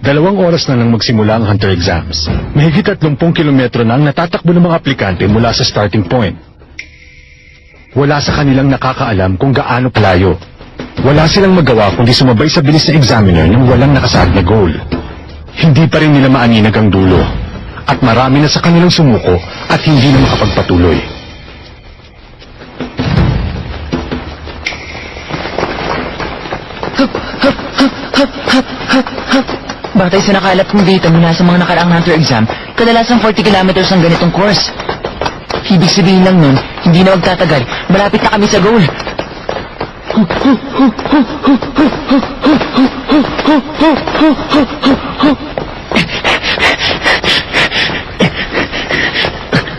2 oras na nang magsimula ang Hunter exams. Mahigit 30 kilometro na ang natatakbo ng mga aplikante mula sa starting point. Wala sa kanilang nakakaalam kung gaano palayo. Wala silang magawa kundi sumabay sa bilis ng examiner nang walang nakasaad na goal. Hindi pa rin nila maaninag ang dulo. At marami na sa kanilang sumuko at hindi na makapagpatuloy. Batay sa nakalap kong data mula sa mga nakaraang Hunter exam, kadalasang 40 kilometers ang ganitong course. Ibig sabihin lang nun, hindi na magtatagal, malapit na kami sa goal.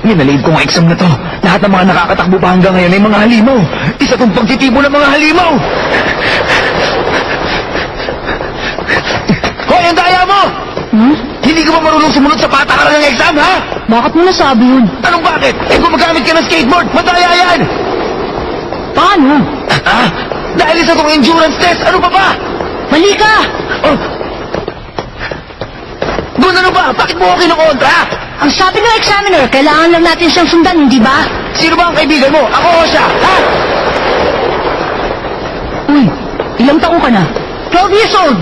Ninalid ko ang exam na to. Lahat ng mga nakakatakbo pa hanggang ngayon ay mga halimaw. Isa tong pagtitibo ng mga halimaw. Hoy, ang daya mo! Hindi ka ba marunong sumunod sa patakaran ng exam, ha? Bakit mo nasabi yun? Anong bakit? Eh, gumagamit ka ng skateboard, madaya yan! Paano? Ah, dahil isa tong endurance test, ano pa ba? Mali ka! Oh. Doon ano ba? Bakit mo ako kinukontra? Ang sabi ng examiner, kailangan lang natin siyang sundan, hindi ba? Sino ba ang kaibigan mo? Ako o siya, ha? Uy, ilang taong ka na? 12 years old!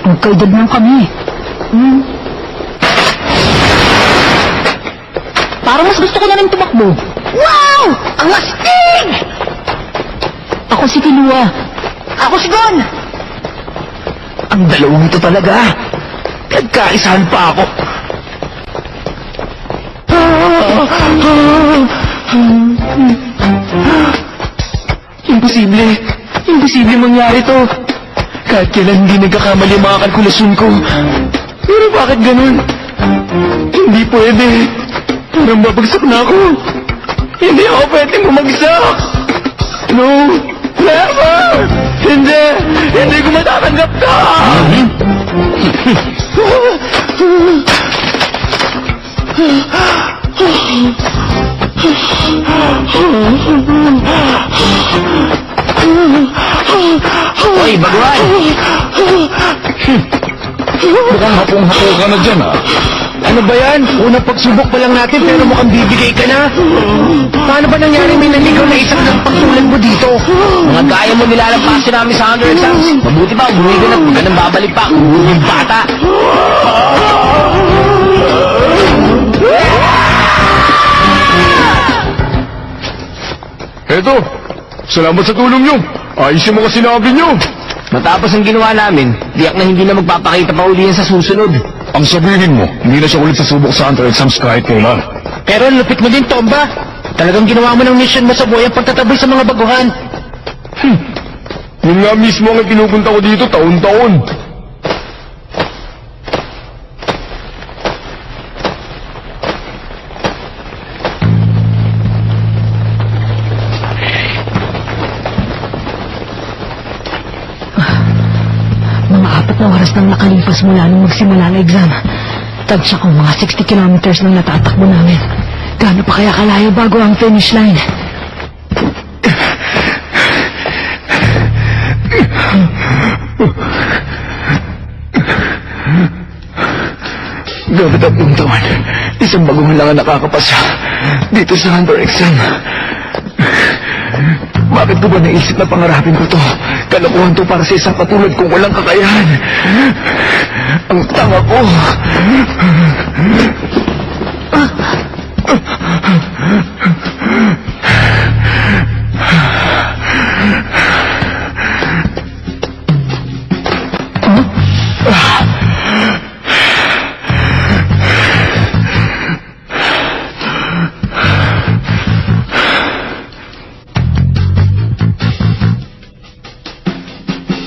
Magkaedad lang kami. Parang mas gusto ko na rin tumakbo. Wow! Ang astig! Ako si Kilua. Ako si Gon! Ang dalawang ito talaga. Nagkaisahan pa ako. Imposible. Imposible mangyari to. Kahit kailan hindi nagkakamali ang mga kalkulasyon ko. Pero bakit ganun? Hindi pwede. Parang babagsak na ako. Hindi ako pwede bumagsak. No. Never! Hindi! Hindi ko matatanggap ka! Hoy, baguhan! Mukhang hapong-hapo ka na dyan, ha? Ano ba yan? Unang pagsubok pa lang natin pero mukhang bibigay ka na. Paano ba nangyari may naligaw na isang ng pagsulat mo dito? Mga gaya mo nilalampasin namin sa Hunter exams. Mabuti ba, umuwi ka na, huwag ka nang babalik pa. Yung bata. Eto, salamat sa tulong nyo. Ayusin mo kasi sinabi nyo. Matapos ang ginawa namin, tiyak na hindi na magpapakita pa uli yan sa susunod. Ang sabihin mo, hindi na siya ulit sasubok sa Hunter exams kahit kailan. Pero lupit mo din, Tomba. Talagang ginawa mo ng mission mo sa buhay ang pagtatabay sa mga baguhan. Yun nga mismo ang pinupunta ko dito taon-taon. Mga 4 na oras nang nakalipas mula nung magsimula ang exam. Tagsa ko mga 60 kilometers nang natatakbo namin. Gaano pa kaya kalayo bago ang finish line? Dapat ang buong taon, isang baguhan lang ang nakakapasa dito sa Hunter exam. Bakit ko ba naisip na pangarapin ko to? Kalokohan to para sa isang katulad kong walang kakayahan. Ang tanga ko.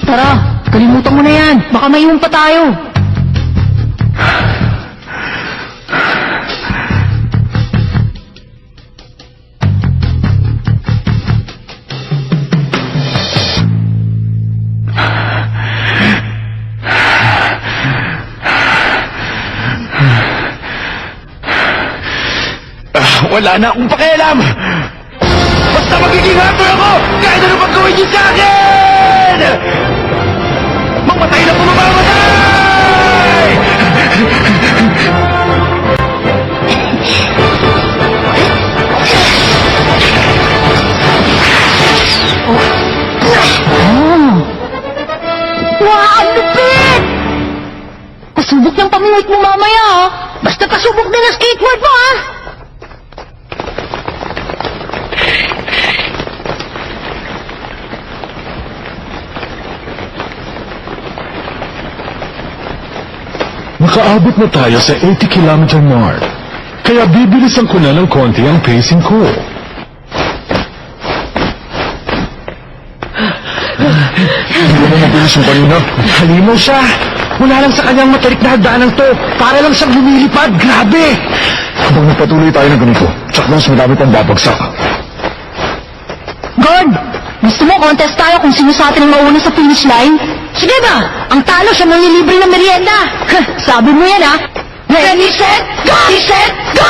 Tara, kalimutan mo na yan. Baka maiwan pa tayo. Wala na akong pakialam. Basta magiging hunter ako kahit ano pag gawin niyo sa akin! Mamatay na kung mamamatay! Wow, ang lupit! Pasubok ng pamimit mo mamaya, ha? Basta pasubok din ang skateboard mo, ha? Nakaabot na tayo sa 80-kilometer mark. Kaya bibilisan ko na ng konti ang pacing ko. Hindi mo mabilis yung kanina. Halimaw siya. Wala lang sa kanyang matarik na hagdanan to. Para lang siyang lumilipad. Grabe! Habang nagpatuloy tayo ng ganito, tsak lang madami pang babagsak. Gord, gusto mo contest tayo kung sino sa atin ang mauna sa finish line? Sige ba? Ang talo siya manlilibre ng merienda. Sabi mo yan, ha? Ready, set, go! Ready, set, go!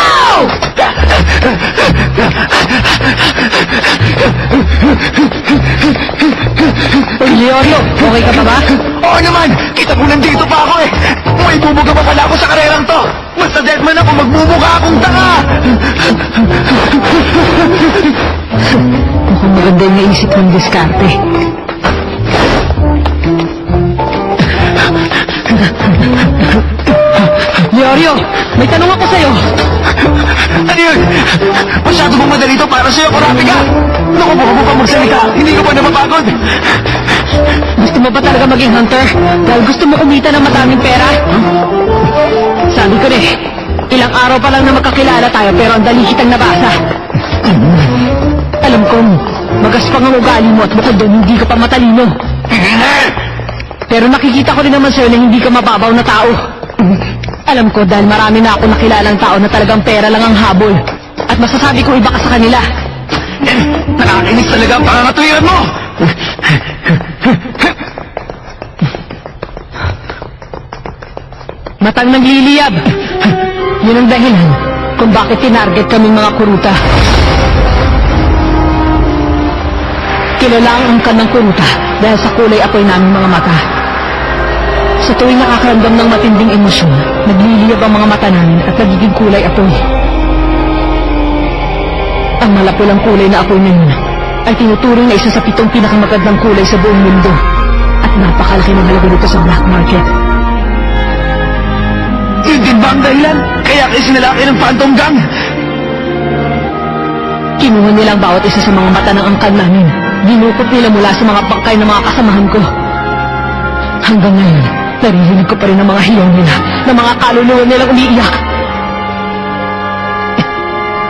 Leorio, okay ka pa ba? Oo naman! Kita mo nandito pa ako eh! May bubuga pa pala ako sa karerang to! Basta deadman ako, magbubuga akong tanga! Mukhang maganda yung naisip ng diskarte. Leorio, may tanong ako sa'yo. Ano yun? Masyado bang madali to para sa'yo, Kurapika ka? Naku, buka mo pa magsalita! Hindi ka ba napapagod? Gusto mo ba talaga maging hunter? Dahil gusto mo kumita ng madaming pera? Sabi ko na ilang araw pa lang na magkakilala tayo pero ang dali kitang nabasa. Alam kong magaspang ang ugali mo at bukod doon hindi ka pa matalino. Pero nakikita ko rin naman sa'yo na hindi ka mababaw na tao. Alam ko dahil marami na ako nakilalang tao na talagang pera lang ang habol. At masasabi ko iba ka sa kanila. Nakakainis talaga ang pangangatuwiran mo! Matang nagliliyab. Yun ang dahilan kung bakit tinarget kaming mga kuruta. Kilala ang angkan ng kuruta dahil sa kulay apoy naming mga mata. Sa tuwing nakakaramdam ng matinding emosyon, nagliliyab ang mga mata namin at nagiging kulay apoy. Ang malapulang kulay na apoy na yun ay tinuturing na isa sa 7 pinakamagandang kulay sa buong mundo at napakalaki ng halaga nito sa black market. Yun din ba ang dahilan? Kaya kayo sinalaki ng Phantom Gang? Kinuha nila ang bawat isa sa mga mata ng angkan namin. Dinukot nila mula sa mga bangkay ng mga kasamahan ko. Hanggang ngayon, naririnig ko pa rin ang mga hiyaw nila, ng mga kaluluwa nilang umiiyak.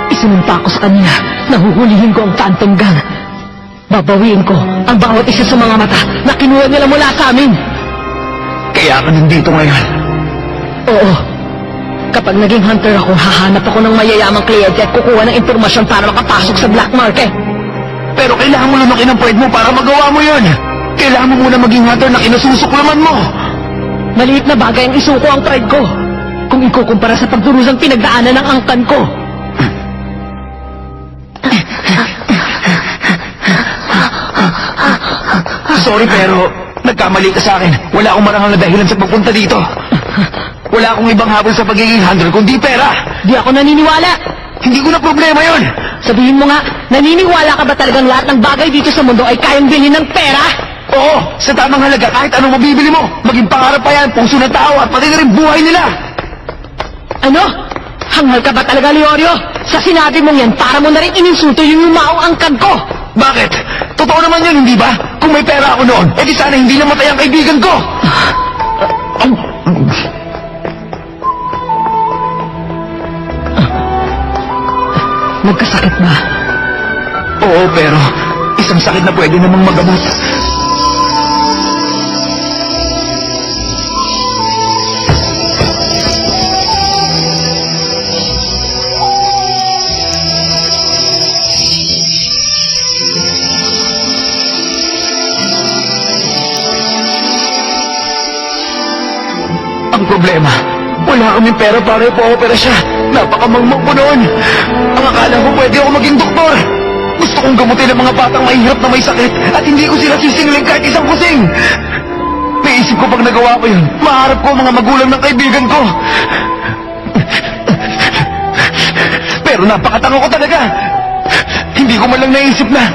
Isinunta ko sa kanila, nahuhulihin ko ang Phantom Gang. Babawiin ko ang bawat isa sa mga mata na kinuha nila mula sa amin. Kaya ka nandito ngayon. Oo. Kapag naging hunter ako, hahanap ako ng mayayamang kliyente at kukuha ng impormasyon para makapasok sa black market. Pero kailangan mo lumakin ang puwed mo para magawa mo yun. Kailangan mo muna maging hunter na kinususuklaman mo. Maliit na bagay ang isuko ang pride ko. Kung ikukumpara sa pagdurusang pinagdaanan ng angkan ko. Sorry pero nagkamali ka sa akin. Wala akong marangal na dahilan sa pagpunta dito. Wala akong ibang habol sa pagiging hunter kundi pera. Di ako naniniwala. Hindi ko na problema yon. Sabihin mo nga, naniniwala ka ba talagang lahat ng bagay dito sa mundo ay kayang bilhin ng pera? Oo, sa tamang halaga kahit anong mabibili mo. Maging pangarap pa yan, puso ng tao at pati na rin buhay nila. Ano? Hanghal ka ba talaga, Leorio? Sa sinabi mong yan, para mo na rin ininsulto yung yumaong angkan ko. Bakit? Totoo naman yun, hindi ba? Kung may pera ako noon, edi sana hindi namatay ang kaibigan ko. Nagkasakit ba? Oo, pero isang sakit na pwede namang magamot. Ang problema, wala kaming pera para ipa-opera siya. Napakamangmang po noon. Ang akala ko pwede ako maging doktor. Gusto kong gamutin ang mga batang mahihirap na may sakit at hindi ko sila sisingling kahit isang kusing. May naisip ko pag nagawa ko yun, maharap ko ang mga magulang ng kaibigan ko. Pero napakatanga ko talaga. Hindi ko man lang naisip na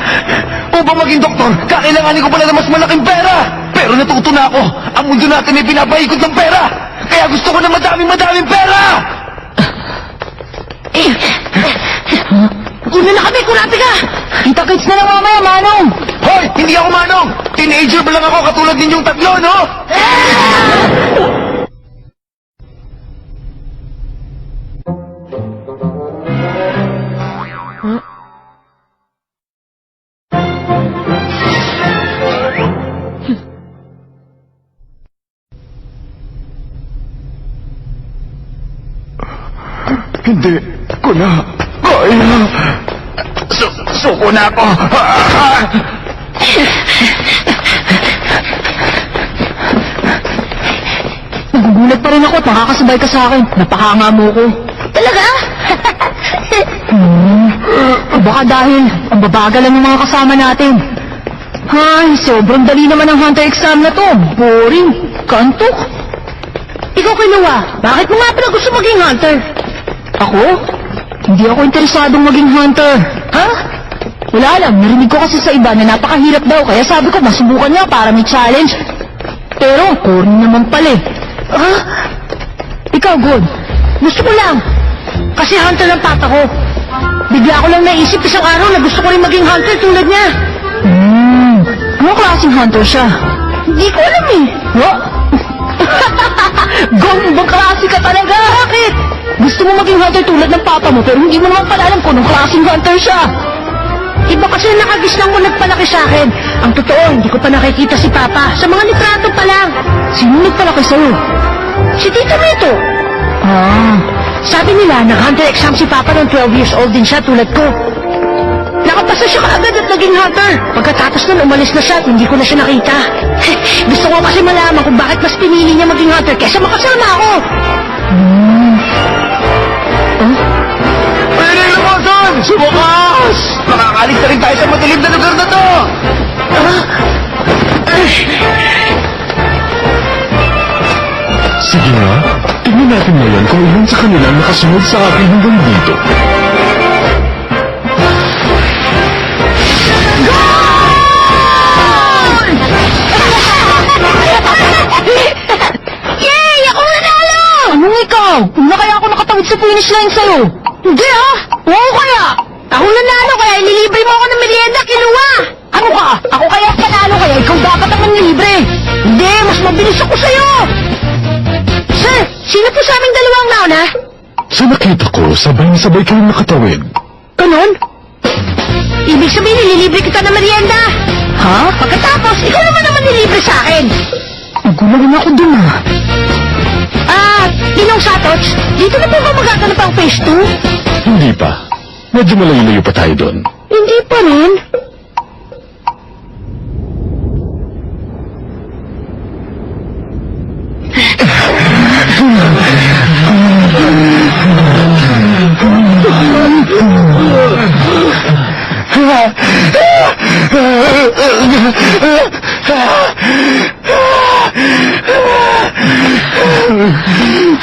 upang maging doktor, kakailanganin ko pala na mas malaking pera. Pero natuto na ako, ang mundo natin ay pinapaikot ng pera. Kaya gusto ko na madaming pera. Una na kami, kurati ka! Kita-kits na lang mamaya, Manong! Hoy, hindi ako manong. Teenager pa lang ako katulad ninyong tatlo, no? Hindi ko na kaya. Suko na ako. Nagugulat pa rin ako at makakasabay ka sa akin. Napakanga mo ko. Talaga? Baka dahil ang babagal lang ng mga kasama natin. Ay, sobrang dali naman ang hunter exam na to. Boring. Kantok. Ikaw kay Noah, bakit mo nga pala gusto maging hunter? Ako? Hindi ako interesadong maging hunter. Ha? Wala lang, narinig ko kasi sa iba na napakahirap daw, kaya sabi ko masubukan niya para may challenge. Pero, corny naman pala eh. Ha? Ikaw, God. Gusto ko lang. Kasi hunter ng papa ko. Bigla ko lang naisip isang araw na gusto ko rin maging hunter tulad niya. Anong klaseng hunter siya? Hindi ko alam eh. What? Gombong klase ka talaga! Bakit? Gusto mo maging hunter tulad ng papa mo pero hindi mo naman pala alam kung anong klaseng hunter siya. Iba kasi ang nakagisnang mo nagpalaki sa akin. Ang totoo, hindi ko pa nakikita si papa. Sa mga litrato pa lang. Sino nagpalaki sa'yo? Si Tito Mito. Sabi nila, nag-hunter exam si papa nung 12 years old din siya tulad ko. Nakapasa siya kaagad at naging hunter. Pagkatapos nun, umalis na siya at hindi ko na siya nakita. Gusto ko kasi malaman kung bakit mas pinili niya maging hunter kesa makasama ako. Pwede lumasan! Sumukas! Makakalis na rin tayo sa madilim na lugar na to! Sige nga, tingnan natin ngayon kung ilan sa kanila ang nakasunod sa akin hanggang dito. Yay! Ako nanalo! Anong ikaw? Una kaya ako nakatawid sa finish line sa'yo? Hindi ah! Oo kaya! Ako nanalo kaya ililibre mo ako ng merienda, kinuha! Ano ka? Ako kaya panalo kaya ikaw dapat ang manlibre! Hindi, mas mabilis ako sa'yo! Sir, sino po sa aming dalawang nauna? Sa nakita ko, sabay-sabay kayong nakatawid. Ganon? Ibig sabihin, nililibre kita ng merienda! Ha? Pagkatapos, ikaw naman naman nilibre sa akin! Nagulang ako dun ah. Ninong Satots, dito na po ba magaganap ang phase 2? Hindi pa. Medyo malayo-layo pa tayo doon. Hindi pa rin.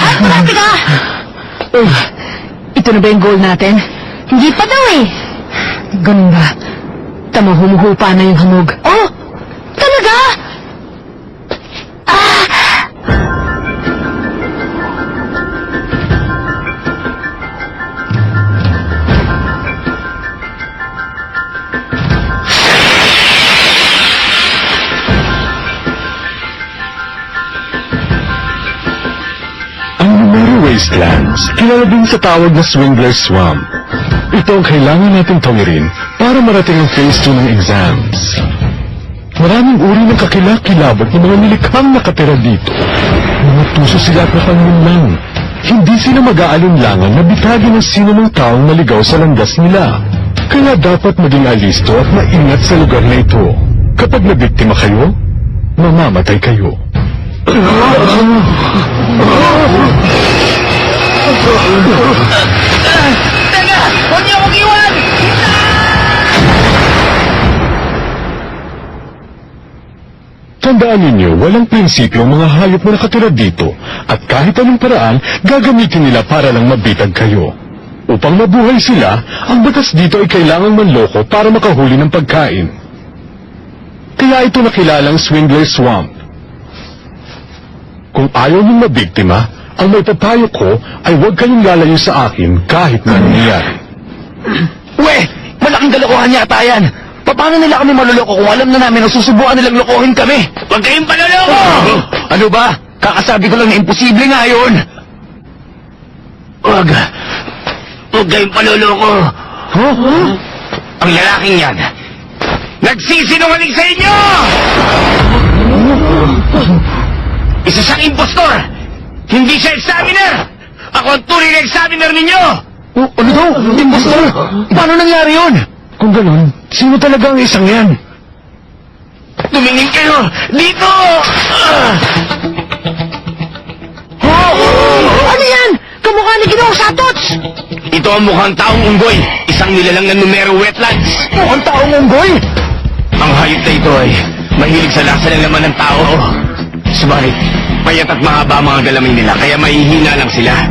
Ay, marami ka! Ito na ba yung goal natin? Hindi pa daw eh. Ganun ba? Tama, humuhupa na yung hamog. Oh! Talaga? Wastelands, kilala din sa tawag na Swingler's Swamp. Ito ang kailangan natin tawirin para marating ang phase 2 ng exams. Maraming uri ng kakilakilabot ng mga nilikhang nakatira dito. Mga tuso sila at napangunlang. Hindi sila mag-aalinlangan na bitagin ng sino ng taong naligaw sa landas nila. Kaya dapat maging alisto at maingat sa lugar na ito. Kapag nabiktima kayo, mamamatay kayo. Teka! Huwag niyo akong iwan! Tanda Tandaan ninyo, walang prinsipyo ang mga hayop na nakatira dito at kahit anong paraan, gagamitin nila para lang mabitag kayo. Upang mabuhay sila, ang batas dito ay kailangang manloko para makahuli ng pagkain. Kaya ito nakilalang Swindler Swamp. Kung ayaw niyong mabiktima, ang may papayo ko ay huwag kayong lalayo sa akin kahit na nangyayari. We! Malaking kalokohan yata yan! Paano nila kami maluloko kung alam na namin na susubukan nilang lokohin kami? Huwag kayong panuloko! Ano ba? Kakasabi ko lang na imposible nga yun! Huwag kayong panuloko! Ang lalaking yan, nagsisinungaling sa inyo! Isa siyang impostor! Hindi siya examiner! Ako ang tunay na examiner ninyo! Ano daw? Impostor? Paano nangyari yun? Kung ganun, sino talaga ang isang yan? Tumingin kayo! Dito! Ano yan? Kamukha ni Ginoong Satots! Ito ang mukhang taong unggoy. Isang nilalang na numero wetlands. Mukhang taong unggoy? Ang hayop na ito ay mahilig sa lasa ng laman ng tao. Subalit, payat at mahaba ang mga galamay nila kaya mahihina lang sila.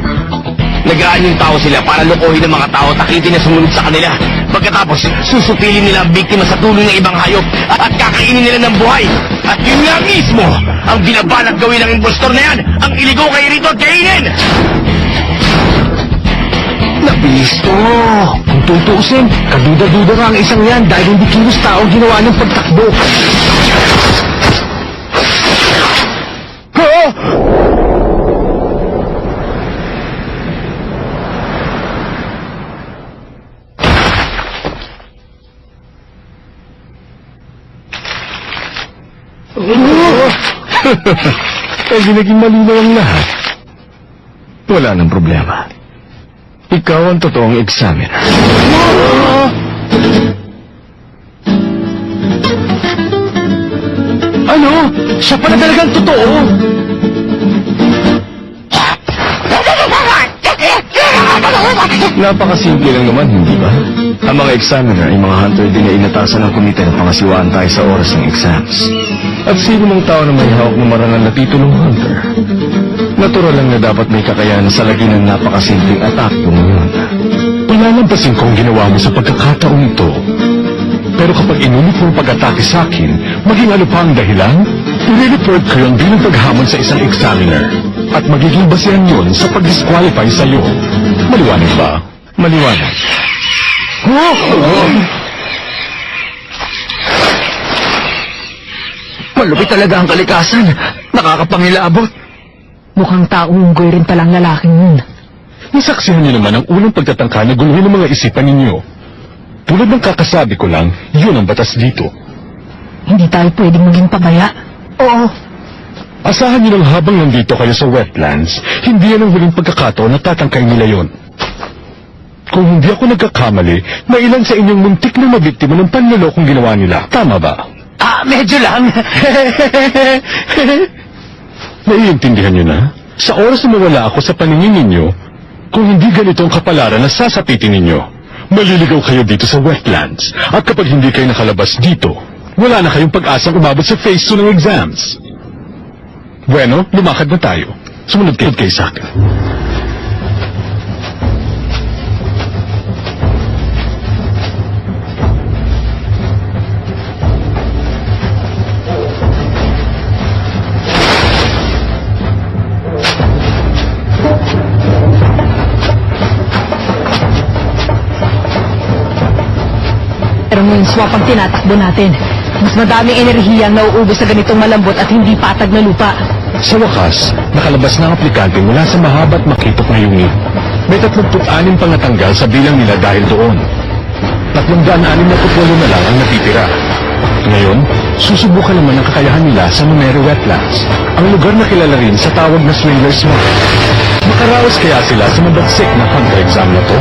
Nagaan yung tao sila para lokohin ng mga tao at akitin na sumunod sa kanila. Pagkatapos, susupilin nila ang biktima sa tulong ng ibang hayop at kakainin nila ng buhay. At yun nga mismo, ang binabalak gawin ng impostor na yan, ang iligaw kayo rito at kainin! Nabilis to! Kung tutuusin, kaduda-duda nga ang isang yan dahil hindi kilos tao ginawa ng pagtakbo. Ay, naging malinaw ang lahat. Wala nang problema. Ikaw ang totoong examiner. Ano? Siya pala talagang totoo? Napakasimple lang naman, hindi ba? Ang mga examiner ay mga hunter din na inatasan ng komite na pangasiwaan tayo sa oras ng exams. At sino mang tao na may hawak ng marangal na titulong hunter? Natural lang na dapat may kakayahan sa lagi ng napakasimpleng atake ngayon. Palalampasin ko ang ginawa mo sa pagkakataong ito. Pero kapag inunit mo ang pag-atake sa akin, maging ano pa ang dahilan? I-report ko yung bilang paghamon sa isang examiner. At magiging basehan yun sa pag-disqualify sa'yo. Maliwanag ba? Maliwanag. Malupit talaga ang kalikasan. Nakakapangilabot. Mukhang taong unggoy rin palang lalaking yun. Nasaksihan niyo naman ang unang pagtatangka na guluhin ng mga isipan ninyo. Tulad ng kakasabi ko lang, yun ang batas dito. Hindi tayo pwedeng maging pabaya. Oo. Asahan niyo lang habang nandito kayo sa wetlands, hindi yan ang huling pagkakataon na tatangkay nila yon. Kung hindi ako nagkakamali, may ilan sa inyong muntik na mabiktima ng panlolokong ginawa nila. Tama ba? Medyo lang. Naiintindihan niyo na? Sa oras na mawala ako sa paningin ninyo, kung hindi ganito ang kapalaran na sasapitin ninyo, maliligaw kayo dito sa wetlands. At kapag hindi kayo nakalabas dito, wala na kayong pag-asang umabot sa phase 2 ng exams. Bueno, lumakad na tayo. Sumunod kayo sa akin. Pero ngayon swap ang tinatakbo natin. Mas madaming enerhiya ang nauubos sa ganitong malambot at hindi patag na lupa. Sa wakas, nakalabas na ang aplikante mula sa mahaba at makitop na yungin. May 36 pang natanggal sa bilang nila dahil doon. 368 na lang ang natitira. Ngayon, susubukan naman ang kakayahan nila sa Numero Wetlands, ang lugar na kilala rin sa tawag na Swindler Swamp. Makaraos kaya sila sa mabagsik na hunter exam na to?